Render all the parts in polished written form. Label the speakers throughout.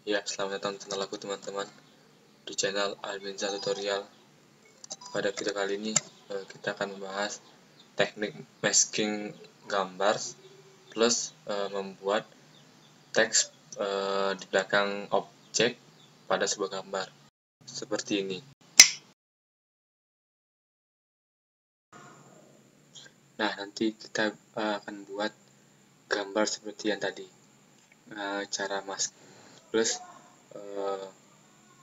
Speaker 1: Ya, selamat datang di channel aku teman-teman, di channel Alvinza Tutorial. Pada video kali ini kita akan membahas teknik masking gambar plus membuat teks di belakang objek pada sebuah gambar seperti ini. Nah, nanti kita akan buat gambar seperti yang tadi, cara masking plus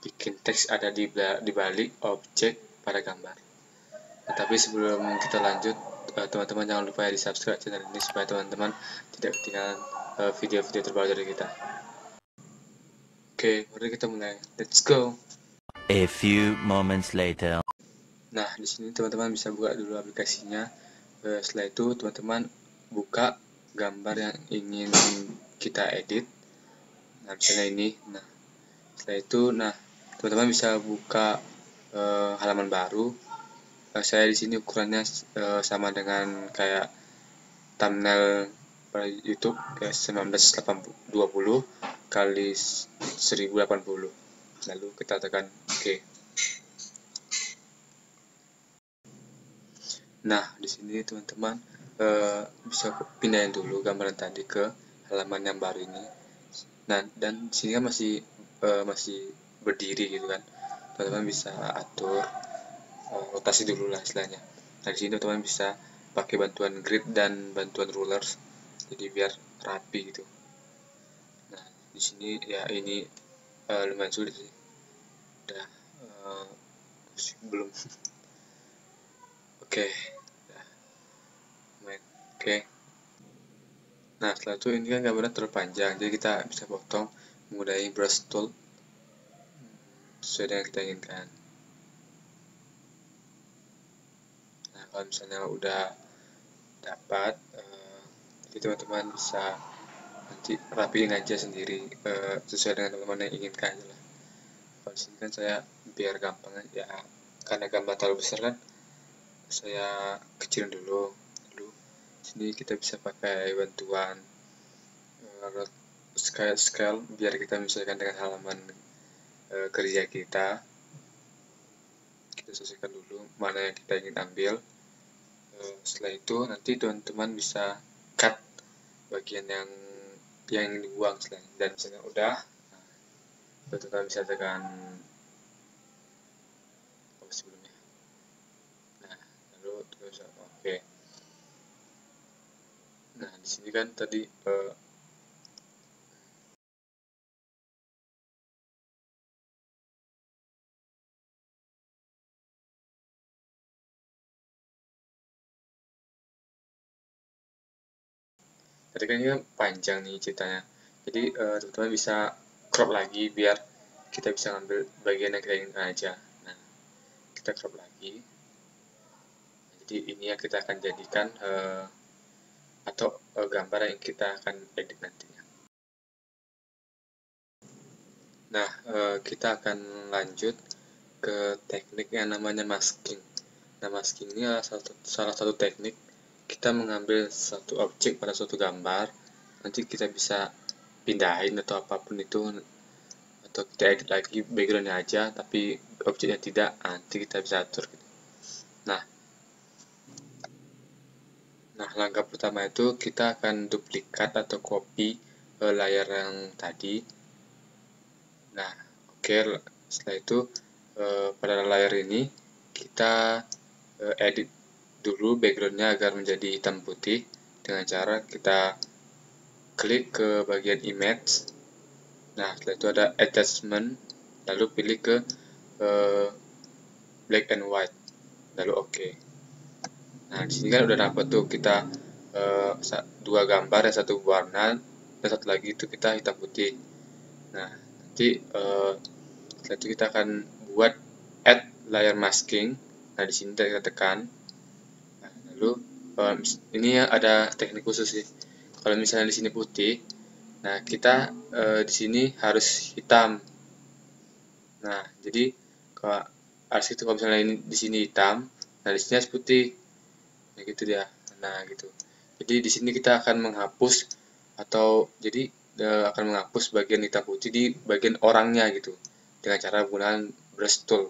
Speaker 1: bikin teks ada di balik objek pada gambar. Tapi sebelum kita lanjut, teman-teman jangan lupa ya di subscribe channel ini supaya teman-teman tidak ketinggalan video-video terbaru dari kita. Oke, mari kita mulai. Let's go.
Speaker 2: A few moments later.
Speaker 1: Nah, di sini teman-teman bisa buka dulu aplikasinya. Setelah itu teman-teman buka gambar yang ingin kita edit. Nah, misalnya ini. Nah, setelah itu, teman-teman bisa buka halaman baru. Saya di sini ukurannya sama dengan kayak thumbnail pada YouTube kayak 1920 kali 1080. Lalu kita tekan OK. Nah, di sini teman-teman bisa pindahin dulu gambaran tadi ke halaman yang baru ini. Nah, dan di sini kan masih berdiri gitu kan. Teman-teman bisa atur rotasi dulu lah istilahnya. Nah, di sini teman-teman bisa pakai bantuan grid dan bantuan rulers, jadi biar rapi gitu. Nah, di sini ya ini lumayan sulit sih. Udah belum. Oke. Oke. Nah, setelah itu ini kan gambarnya terpanjang, jadi kita bisa potong menggunakan brush tool sesuai dengan kita inginkan. Nah, kalau misalnya udah dapat, jadi teman-teman bisa nanti rapiin aja sendiri sesuai dengan teman-teman yang inginkan aja lah. Kalau disini kan saya biar gampang ya, karena gambar terlalu besar kan, saya kecilin dulu. Lalu sini kita bisa pakai bantuan scale biar kita menyesuaikan dengan halaman kerja kita. Kita sesuaikan dulu mana yang kita ingin ambil. Setelah itu nanti teman-teman bisa cut bagian yang ingin dibuang selain. Dan misalnya udah, teman-teman bisa tekan sebelumnya. Nah, lalu terus oke. Nah, di sini kan tadi tadi kan ini panjang nih ceritanya, jadi teman-teman bisa crop lagi biar kita bisa ngambil bagian yang kita inginkan aja. Nah, kita crop lagi, jadi ini yang kita akan jadikan atau gambar yang kita akan edit nantinya. Nah, kita akan lanjut ke teknik yang namanya masking. Nah, masking ini adalah salah satu teknik kita mengambil satu objek pada suatu gambar, nanti kita bisa pindahin atau apapun itu, atau kita edit lagi backgroundnya aja tapi objeknya tidak, nanti kita bisa atur gitu. Nah, langkah pertama itu kita akan duplikat atau copy layar yang tadi. Nah, oke, setelah itu pada layar ini kita edit dulu backgroundnya agar menjadi hitam putih dengan cara kita klik ke bagian image. Nah, setelah itu ada attachment, lalu pilih ke black and white, lalu oke. Nah, di sini kan udah dapat tuh kita dua gambar, yang satu warna dan satu lagi itu kita hitam putih. Nah, nanti setelah itu kita akan buat add layer masking. Nah, di sini kita tekan. Nah, lalu ini ada teknik khusus sih. Kalau misalnya di sini putih, nah kita di sini harus hitam. Nah, jadi kalau harus itu, kalau misalnya ini di sini hitam, nah di sini harus putih. Nah, gitu dia. Nah, gitu. Jadi di sini kita akan menghapus, atau jadi akan menghapus bagian hitam putih di bagian orangnya gitu dengan cara menggunakan brush tool.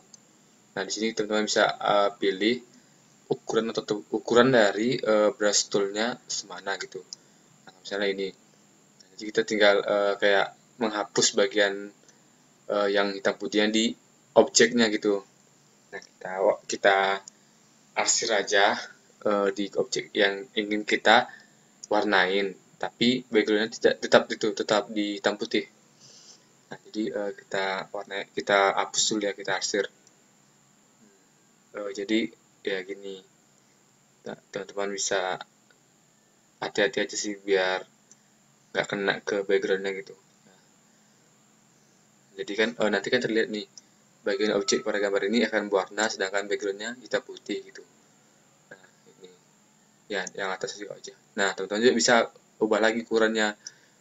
Speaker 1: Nah, di sini teman-teman bisa pilih ukuran dari brush toolnya semana gitu. Nah, misalnya ini. Jadi kita tinggal kayak menghapus bagian yang hitam putihnya di objeknya gitu. Nah, kita arsir aja di objek yang ingin kita warnain, tapi backgroundnya tetap di hitam putih. Nah, jadi kita hapus dulu ya, kita arsir. Jadi ya gini, teman-teman bisa hati-hati aja sih biar nggak kena ke backgroundnya gitu. Jadi kan nanti kan terlihat nih bagian objek pada gambar ini akan berwarna sedangkan backgroundnya hitam putih gitu. Nah, ini ya yang atas juga aja. Nah, teman-teman juga bisa ubah lagi ukurannya,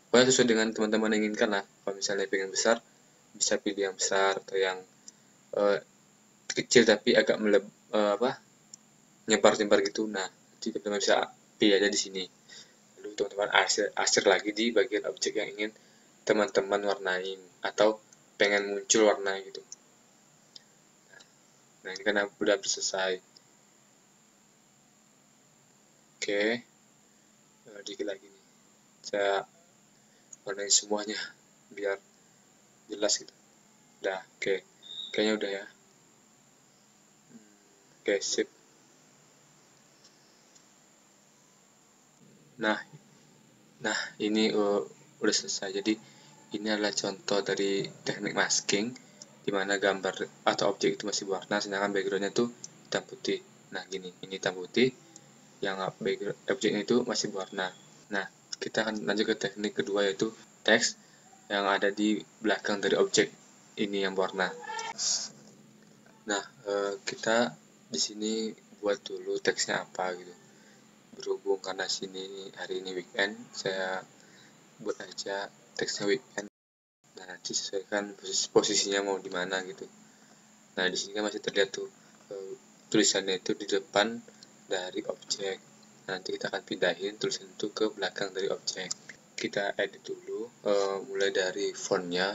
Speaker 1: pokoknya sesuai dengan teman-teman inginkan lah. Kalau misalnya pengen besar, bisa pilih yang besar, atau yang uh, kecil tapi agak nyebar-nyebar gitu. Nah, nanti teman-teman bisa pilih aja di sini. Lalu teman-teman arsir lagi di bagian objek yang ingin teman-teman warnain atau pengen muncul warna gitu. Nah, ini kan udah selesai. Oke, dikit lagi nih. Saya warnain semuanya biar jelas gitu. Udah, oke. Kayaknya udah ya. Oke, sip. Nah, ini udah selesai. Jadi ini adalah contoh dari teknik masking, di mana gambar atau objek itu masih berwarna, sedangkan backgroundnya itu hitam putih. Nah, gini, ini hitam putih, yang background objeknya itu masih berwarna. Nah, kita akan lanjut ke teknik kedua, yaitu teks yang ada di belakang dari objek ini yang berwarna. Nah, kita di sini buat dulu teksnya apa gitu. Berhubung karena sini hari ini weekend, saya buat aja teksnya weekend. Nah, nanti sesuaikan posisinya mau di mana gitu. Nah, di sini kan masih terlihat tuh tulisannya itu di depan dari objek. Nah, nanti kita akan pindahin tulisan itu ke belakang dari objek. Kita edit dulu, mulai dari fontnya,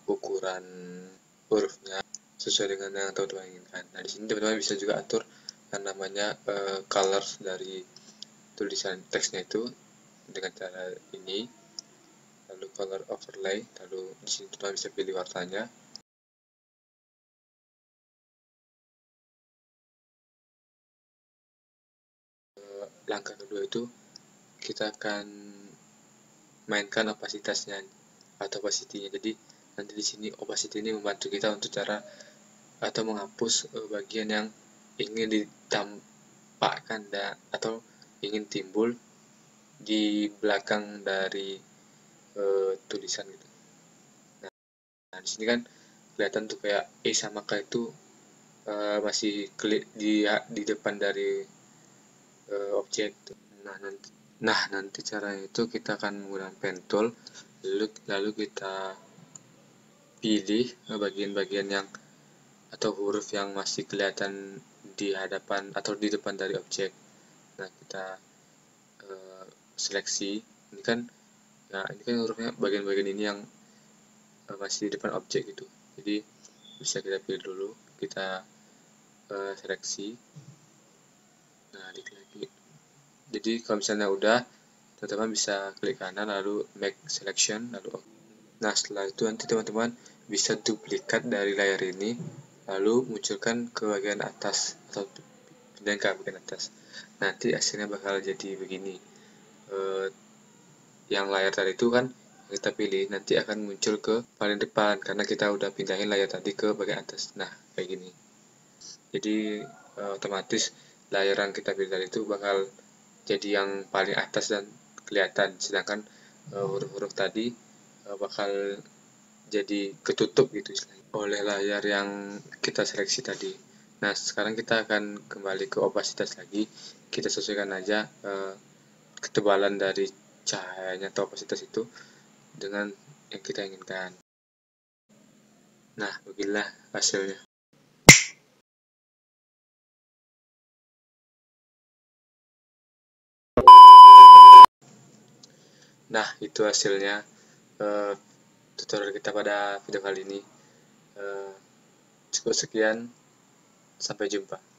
Speaker 1: ukuran hurufnya sesuai dengan yang teman-teman inginkan. Nah, di sini teman-teman bisa juga atur yang namanya color dari tulisan teksnya itu dengan cara ini, lalu color overlay, lalu di sini teman-teman bisa pilih warnanya. Langkah kedua itu kita akan mainkan opasitasnya atau opacity-nya. Jadi nanti di sini opacity ini membantu kita untuk cara atau menghapus bagian yang ingin ditampakkan atau ingin timbul di belakang dari tulisan gitu. Nah, di sini kan kelihatan tuh kayak E sama K itu masih di depan dari objek. Nah, nanti caranya itu kita akan menggunakan pen tool, lalu kita pilih bagian-bagian yang atau huruf yang masih kelihatan di hadapan atau di depan dari objek. Nah, kita seleksi. Ini kan hurufnya bagian-bagian ini yang masih di depan objek gitu. Jadi bisa kita pilih dulu, kita seleksi. Nah, diklik lagi. Jadi kalau misalnya udah, teman-teman bisa klik kanan lalu make selection, lalu nah, setelah itu nanti teman-teman bisa duplikat dari layar ini lalu munculkan ke bagian atas atau pindahin ke bagian atas. Nanti hasilnya bakal jadi begini. Yang layar tadi itu kan kita pilih nanti akan muncul ke paling depan karena kita udah pindahin layar tadi ke bagian atas. Nah, kayak gini. Jadi otomatis layar yang kita pilih tadi itu bakal jadi yang paling atas dan kelihatan, sedangkan huruf-huruf tadi bakal jadi ketutup gitu oleh layar yang kita seleksi tadi. Nah, sekarang kita akan kembali ke opasitas lagi. Kita sesuaikan aja ketebalan dari cahayanya atau opasitas itu dengan yang kita inginkan. Nah, beginilah hasilnya. Nah, itu hasilnya tutorial kita pada video kali ini. Cukup sekian, sampai jumpa.